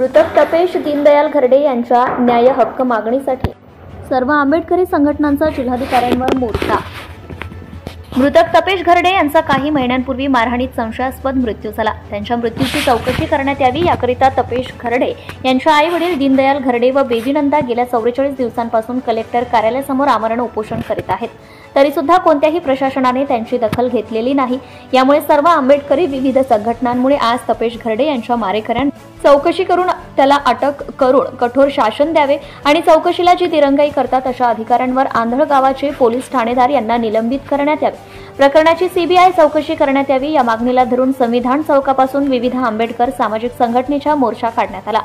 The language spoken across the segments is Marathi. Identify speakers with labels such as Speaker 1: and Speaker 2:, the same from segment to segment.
Speaker 1: मृतक तपेश दीनदयाल घरडे यांच्या न्याय हक्क मागणीसाठी सर्व आंबेडकरी संघटनांचा जिल्हाधिकाऱ्यांवर मोर्चा। मृतक तपेश घरडे यांचा काही महिन्यांपूर्वी मारहाणीत संशयास्पद मृत्यू झाला। त्यांच्या मृत्यूची चौकशी करण्यात यावी याकरिता तपेश घरडे यांच्या आई वडील दीनदयाल घरडे व बेबी नंदा गेल्या 44 दिवसांपासून कलेक्टर कार्यालयासमोर आमरण उपोषण करीत आहेत। तरी सुद्धा कोणत्याही प्रशासनाने त्यांची दखल घेतलेली नाही। यामुळे सर्व आंबेडकरी विविध संघटनांमुळे आज तपेश घरडे यांच्या मारेकऱ्यांना चौकशी करून त्याला अटक करून कठोर शासन द्यावे आणि चौकशीला जी दिरंगाई करतात अशा अधिकाऱ्यांवर आंधळ गावाचे पोलीस ठाणेदार यांना निलंबित करण्यात यावे। प्रकरणाची सीबीआय चौकशी करण्यात यावी या मागणीला धरून संविधान चौकापासून विविध आंबेडकर सामाजिक संघटनेचा मोर्चा काढण्यात आला।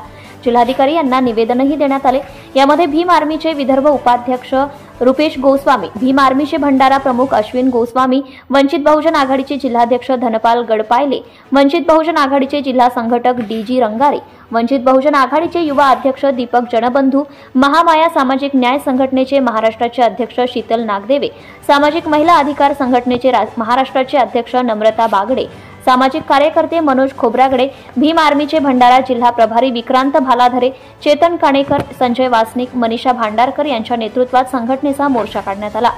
Speaker 1: जिल्हाधिकारी यांना निवेदनही देण्यात आले। यामध्ये भीम आर्मीचे विदर्भ उपाध्यक्ष रुपेश गोस्वामी, भीम आर्मीचे भंडारा प्रमुख अश्विन गोस्वामी, वंचित बहुजन आघाडीचे जिल्हाध्यक्ष धनपाल गडपायले, वंचित बहुजन आघाडीचे जिल्हा संघटक डीजी रंगारे, वंचित बहुजन आघाडीचे युवा अध्यक्ष दीपक जनबंधू, महामाया सामाजिक न्याय संघटनेचे महाराष्ट्राचे अध्यक्ष शीतल नागदेवे, सामाजिक महिला अधिकार संघटनेचे महाराष्ट्राचे अध्यक्ष नम्रता बागडे, सामाजिक कार्यकर्ते मनोज खोब्रागडे, भीम आर्मीचे भंडारा जिल्हा प्रभारी विक्रांत भालाधरे, चेतन काणेकर, संजय वासनिक, मनीषा भांडारकर यांच्या नेतृत्वात संघटनेचा मोर्चा काढण्यात आला।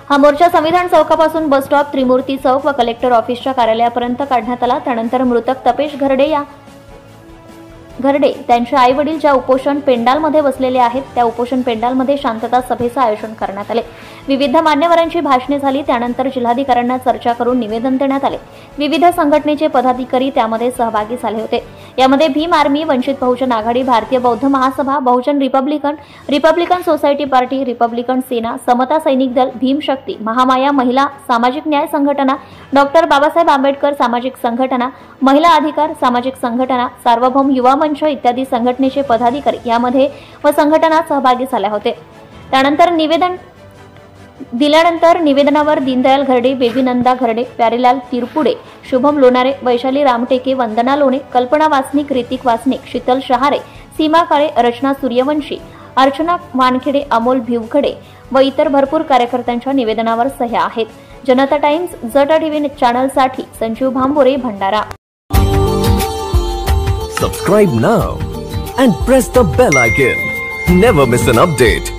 Speaker 1: हा मोर्चा संविधान चौकापासून बस स्टॉप, त्रिमूर्ती चौक व कलेक्टर ऑफिसच्या कार्यालयापर्यंत काढण्यात आला। त्यानंतर मृतक तपेश घरडे त्यांचे आई वडील ज्या उपोषण पेंडालमध्ये बसलेले आहेत त्या उपोषण पेंडालमध्ये शांतता सभेचे आयोजन करण्यात आले। विविध मान्यवरांची भाषणे झाली। त्यानंतर जिल्हाधिकाऱ्यांना चर्चा करून निवेदन देण्यात आले। विविध संघटनेचे पदाधिकारी त्यामध्ये सहभागी झाले होते। यामध्ये भीम आर्मी, वंचित बहुजन आघाडी, भारतीय बौद्ध महासभा, बहुजन रिपब्लिकन सोसायटी पार्टी, रिपब्लिकन सेना, समता सैनिक दल, भीम शक्ती, महामाया महिला सामाजिक न्याय संघटना, डॉक्टर बाबासाहेब आंबेडकर सामाजिक संघटना, महिला अधिकार सामाजिक संघटना, सार्वभौम युवा मंच इत्यादी संघटनेचे पदाधिकारी यामध्ये व संघटना सहभागी झाले होते। त्यानंतर निवेदनावर दीनदयाल घरडे, बेबी नंदा घरडे, प्यारेलाल तिरपुडे, शुभम लोणारे, वैशाली रामटेके, वंदना लोणे, कल्पना वासनिक, ऋतिक वासनिक, शीतल शहारे, सीमा काळे, रचना सूर्यवंशी, अर्चना वानखेडे, अमोल भिवखडे व इतर भरपूर कार्यकर्त्यांच्या निवेदनावर सह्या आहेत। जनता टाइम्स जटा टीव्ही चॅनलसाठी Sanjeev Bhambore, Bhandara.
Speaker 2: Subscribe now and press the bell icon. Never miss an update.